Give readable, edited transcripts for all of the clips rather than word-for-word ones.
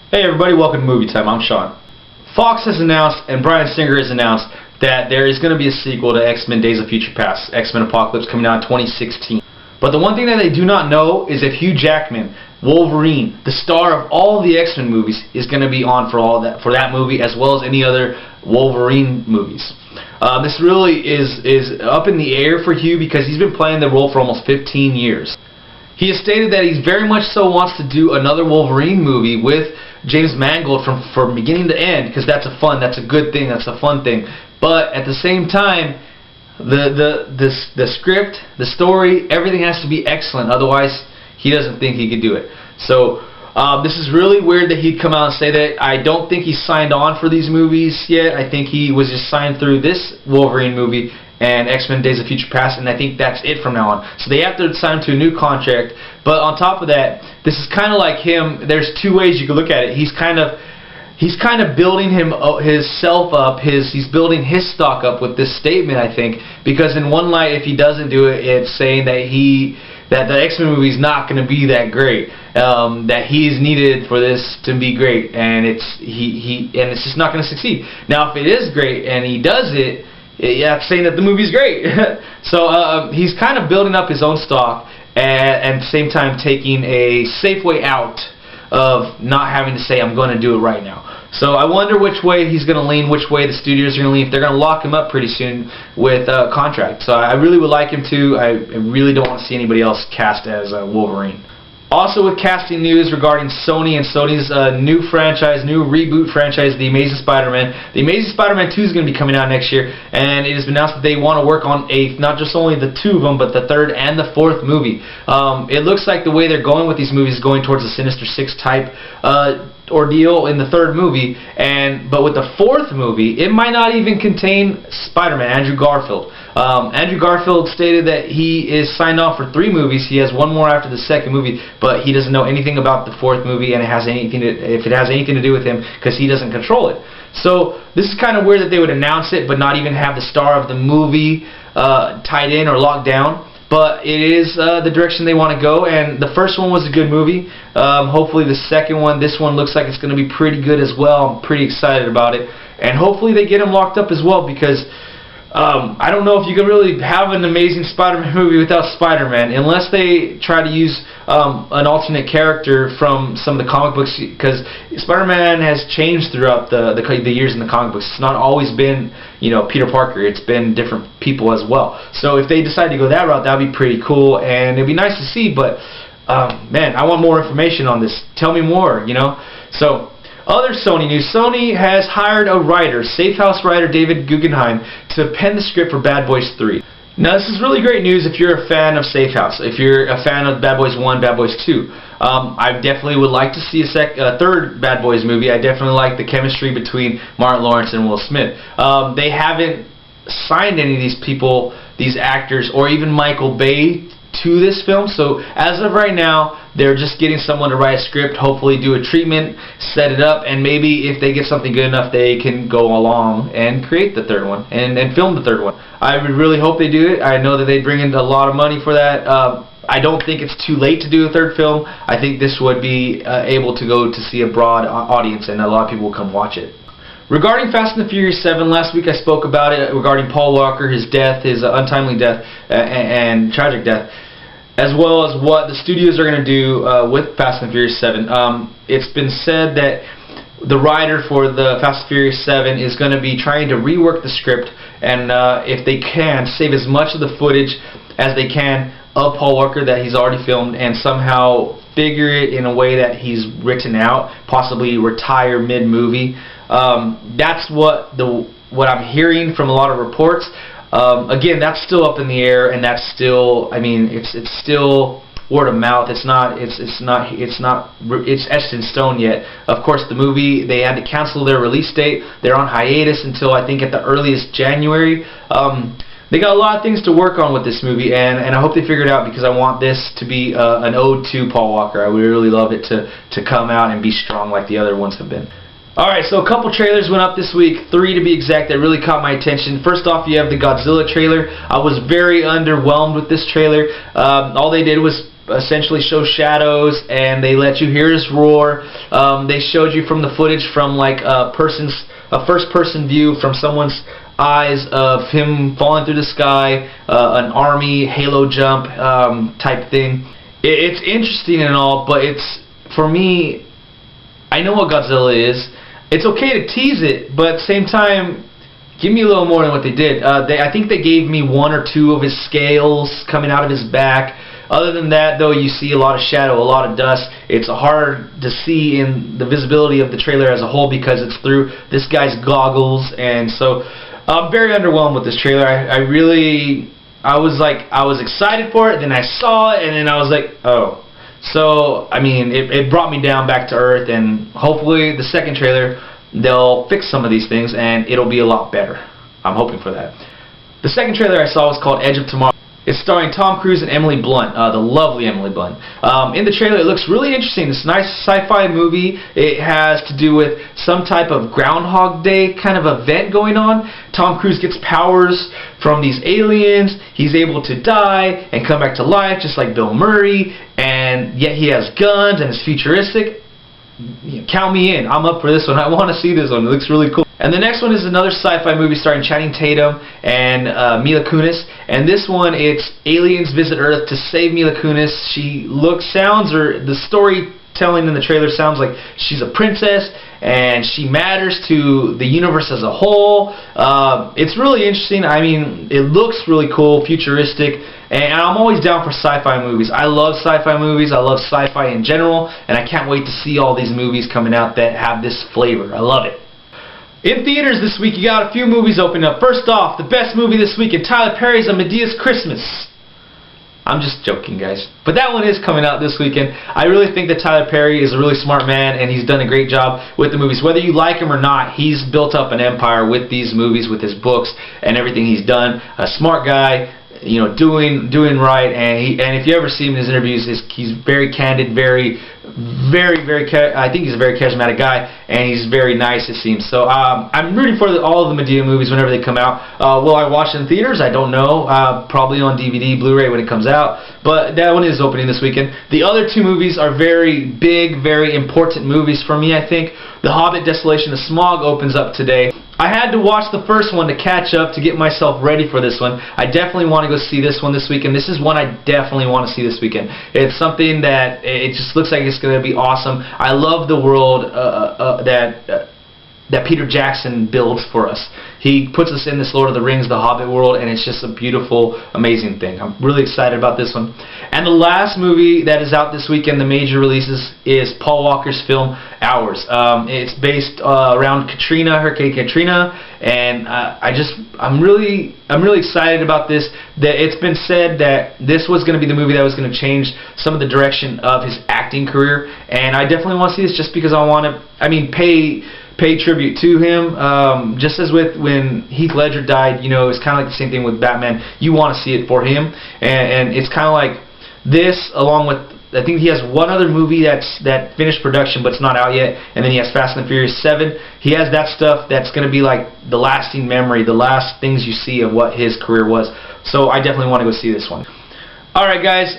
Hey everybody, welcome to Movie Time. I'm Sean. Fox has announced, and Bryan Singer has announced, that there is going to be a sequel to X-Men Days of Future Past, X-Men Apocalypse, coming out in 2016. But the one thing that they do not know is if Hugh Jackman, Wolverine, the star of all the X-Men movies, is going to be on for that movie, as well as any other Wolverine movies. This really is up in the air for Hugh because he's been playing the role for almost 15 years. He has stated that he very much so wants to do another Wolverine movie with James Mangold from beginning to end, because that's a good thing, that's a fun thing. But at the same time, the script, the story, everything has to be excellent. Otherwise, he doesn't think he could do it. So this is really weird that he'd come out and say that. I don't think he's signed on for these movies yet. I think he was just signed through this Wolverine movie and X-Men Days of Future Past, and I think that's it from now on. So they have to sign to a new contract. But on top of that, this is kind of like him. There's two ways you could look at it. He's kind of building himself up. He's building his stock up with this statement, I think, because in one light, if he doesn't do it, it's saying that the X-Men movie is not going to be that great. That he's needed for this to be great, and it's just not going to succeed. Now, if it is great and he does it, yeah, saying that the movie's great. So he's kind of building up his own stock, and at the same time taking a safe way out of not having to say, I'm going to do it right now. So I wonder which way he's going to lean, which way the studios are going to lean. If they're going to lock him up pretty soon with a contract. So I really would like him to. I really don't want to see anybody else cast as Wolverine. Also, with casting news regarding Sony and Sony's new reboot franchise, The Amazing Spider-Man. The Amazing Spider-Man 2 is going to be coming out next year, and it has been announced that they want to work on not just only the two of them, but the third and the fourth movie. It looks like the way they're going with these movies is going towards a Sinister Six type ordeal in the third movie, but with the fourth movie, it might not even contain Spider-Man, Andrew Garfield. Andrew Garfield stated that he is signed off for 3 movies. He has one more after the second movie, but he doesn't know anything about the fourth movie, and if it has anything to do with him, because he doesn't control it. So this is kind of weird that they would announce it, but not even have the star of the movie tied in or locked down. But it is the direction they want to go, and the first one was a good movie. Hopefully the second one, this one looks like it's going to be pretty good as well. I'm pretty excited about it, and hopefully they get him locked up as well, because I don't know if you can really have an Amazing Spider-Man movie without Spider-Man, unless they try to use an alternate character from some of the comic books, because Spider-Man has changed throughout the years in the comic books. It's not always been, Peter Parker. It's been different people as well. So if they decide to go that route, that would be pretty cool, and it'd be nice to see, but man, I want more information on this. Tell me more, So, other Sony news. Sony has hired a writer, Safe House writer David Guggenheim, to pen the script for Bad Boys 3. Now, this is really great news if you're a fan of Safe House, if you're a fan of Bad Boys 1, Bad Boys 2. I definitely would like to see a third Bad Boys movie. I definitely like the chemistry between Martin Lawrence and Will Smith. They haven't signed any of these people, these actors, or even Michael Bay to this film, so as of right now, they're just getting someone to write a script, hopefully do a treatment, set it up, and maybe if they get something good enough, they can go along and create the third one, and film the third one. I would really hope they do it. I know that they bring in a lot of money for that. I don't think it's too late to do a third film. I think this would be able to go to see a broad audience, and a lot of people will come watch it. Regarding Fast and the Furious 7, last week I spoke about it regarding Paul Walker, his death, his untimely death, and tragic death, as well as what the studios are going to do with Fast and Furious 7. It's been said that the writer for the Fast and Furious 7 is going to be trying to rework the script, and if they can, save as much of the footage as they can of Paul Walker that he's already filmed, and somehow figure it in a way that he's written out, possibly retire mid-movie. That's what I'm hearing from a lot of reports. Again, that's still up in the air, and that's still, it's still word of mouth. It's etched in stone yet. Of course, the movie, they had to cancel their release date. They're on hiatus until I think at the earliest January. They got a lot of things to work on with this movie, and I hope they figure it out, because I want this to be an ode to Paul Walker. I would really love it to come out and be strong like the other ones have been. Alright, so a couple trailers went up this week, 3 to be exact, that really caught my attention. First off, you have the Godzilla trailer. I was very underwhelmed with this trailer. All they did was essentially show shadows, and they let you hear his roar. They showed you from the footage from like a first-person view from someone's eyes of him falling through the sky, an army halo jump type thing. It's interesting and all, but it's, for me, I know what Godzilla is. It's okay to tease it, but at the same time, give me a little more than what they did. I think they gave me one or two of his scales coming out of his back. Other than that, though, you see a lot of shadow, a lot of dust. It's hard to see in the visibility of the trailer as a whole because it's through this guy's goggles, and so I'm very underwhelmed with this trailer. I was excited for it, then I saw it, and then I was like, oh. So, I mean, it brought me down back to earth, and hopefully the second trailer, they'll fix some of these things, and it'll be a lot better. I'm hoping for that. The second trailer I saw was called Edge of Tomorrow. It's starring Tom Cruise and Emily Blunt, the lovely Emily Blunt. In the trailer, it looks really interesting. This nice sci-fi movie. It has to do with some type of Groundhog Day kind of event going on. Tom Cruise gets powers from these aliens. He's able to die and come back to life, just like Bill Murray. And yet he has guns and is futuristic. Count me in. I'm up for this one. I want to see this one. It looks really cool. And the next one is another sci-fi movie starring Channing Tatum and Mila Kunis. And this one, it's aliens visit Earth to save Mila Kunis. The storytelling in the trailer sounds like she's a princess and she matters to the universe as a whole. It's really interesting. I mean, it looks really cool, futuristic. And I'm always down for sci-fi movies. I love sci-fi movies. I love sci-fi in general. And I can't wait to see all these movies coming out that have this flavor. I love it. In theaters this week, you got a few movies opening up. First off, the best movie this weekend, Tyler Perry's Madea's Christmas. I'm just joking, guys. But that one is coming out this weekend. I really think that Tyler Perry is a really smart man, and he's done a great job with the movies. Whether you like him or not, he's built up an empire with these movies, with his books, and everything he's done. A smart guy, you know, doing right. And if you ever see him in his interviews, he's very candid, I think he's a very charismatic guy, and he's very nice, it seems. So I'm rooting for all of the Madea movies whenever they come out. Will I watch it in theaters? I don't know. Probably on DVD, Blu-ray when it comes out. But that one is opening this weekend. The other two movies are very big, very important movies for me, I think. The Hobbit Desolation of Smaug opens up today. I had to watch the first one to catch up, to get myself ready for this one. I definitely want to go see this one this weekend. This is one I definitely want to see this weekend. It's something that, it just looks like it's going to be awesome. I love the world that Peter Jackson builds for us. He puts us in this Lord of the Rings, the Hobbit world, and it's just a beautiful, amazing thing. I'm really excited about this one. And the last movie that is out this weekend, the major releases, is Paul Walker's film Hours. It's based around Hurricane Katrina, and I'm really excited about this. That it's been said that this was going to be the movie that was going to change some of the direction of his acting career, and I definitely want to see this just because I want to, pay tribute to him. Just as with when Heath Ledger died, you know, it's kind of like the same thing with Batman. You want to see it for him, and it's kind of like this, along with, I think he has one other movie that finished production but it's not out yet, and then he has Fast and the Furious 7. He has that stuff that's going to be like the lasting memory, the last things you see of what his career was. So I definitely want to go see this one. Alright guys,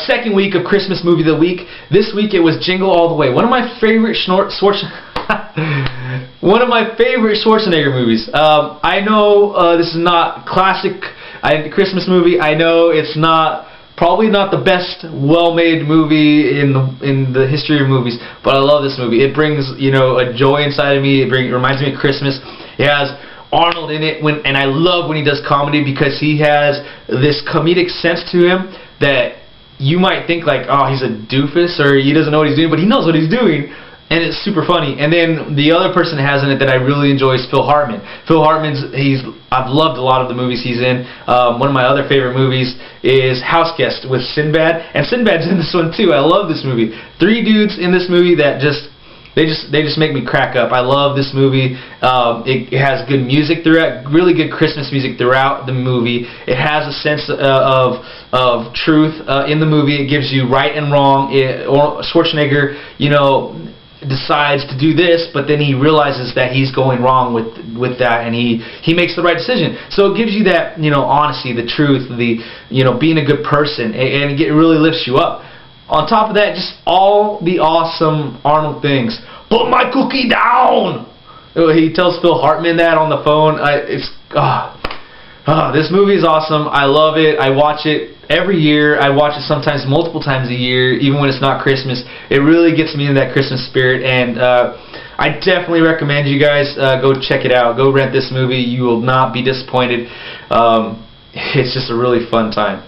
second week of Christmas Movie of the Week. This week it was Jingle All The Way. One of my favorite Schwarzenegger movies. I know this is not classic Christmas movie. I know it's probably not the best well-made movie in the history of movies, but I love this movie. It brings, you know, a joy inside of me. It reminds me of Christmas. It has Arnold in it, and I love when he does comedy because he has this comedic sense to him that you might think like, oh, he's a doofus or he doesn't know what he's doing, but he knows what he's doing. And it's super funny. And then the other person has in it that I really enjoy is Phil Hartman. Phil Hartman's, I've loved a lot of the movies he's in. One of my other favorite movies is Houseguest with Sinbad, and Sinbad's in this one too. I love this movie. Three dudes in this movie that they just make me crack up. I love this movie. It has good music throughout, really good Christmas music throughout the movie. It has a sense of truth in the movie. It gives you right and wrong. Schwarzenegger, you know, decides to do this, but then he realizes that he's going wrong with that, and he makes the right decision. So it gives you that, you know, honesty, the truth, the, you know, being a good person, and it really lifts you up. On top of that, just all the awesome Arnold things. Put my cookie down! He tells Phil Hartman that on the phone. This movie is awesome. I love it. I watch it every year. I watch it sometimes multiple times a year, even when it's not Christmas. It really gets me in that Christmas spirit, and I definitely recommend you guys go check it out. Go rent this movie. You will not be disappointed. It's just a really fun time.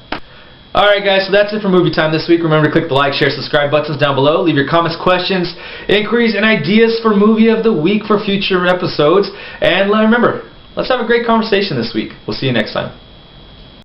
Alright guys, so that's it for Movie Time this week. Remember to click the like, share, subscribe buttons down below. Leave your comments, questions, inquiries, and ideas for Movie of the Week for future episodes. And remember, let's have a great conversation this week. We'll see you next time.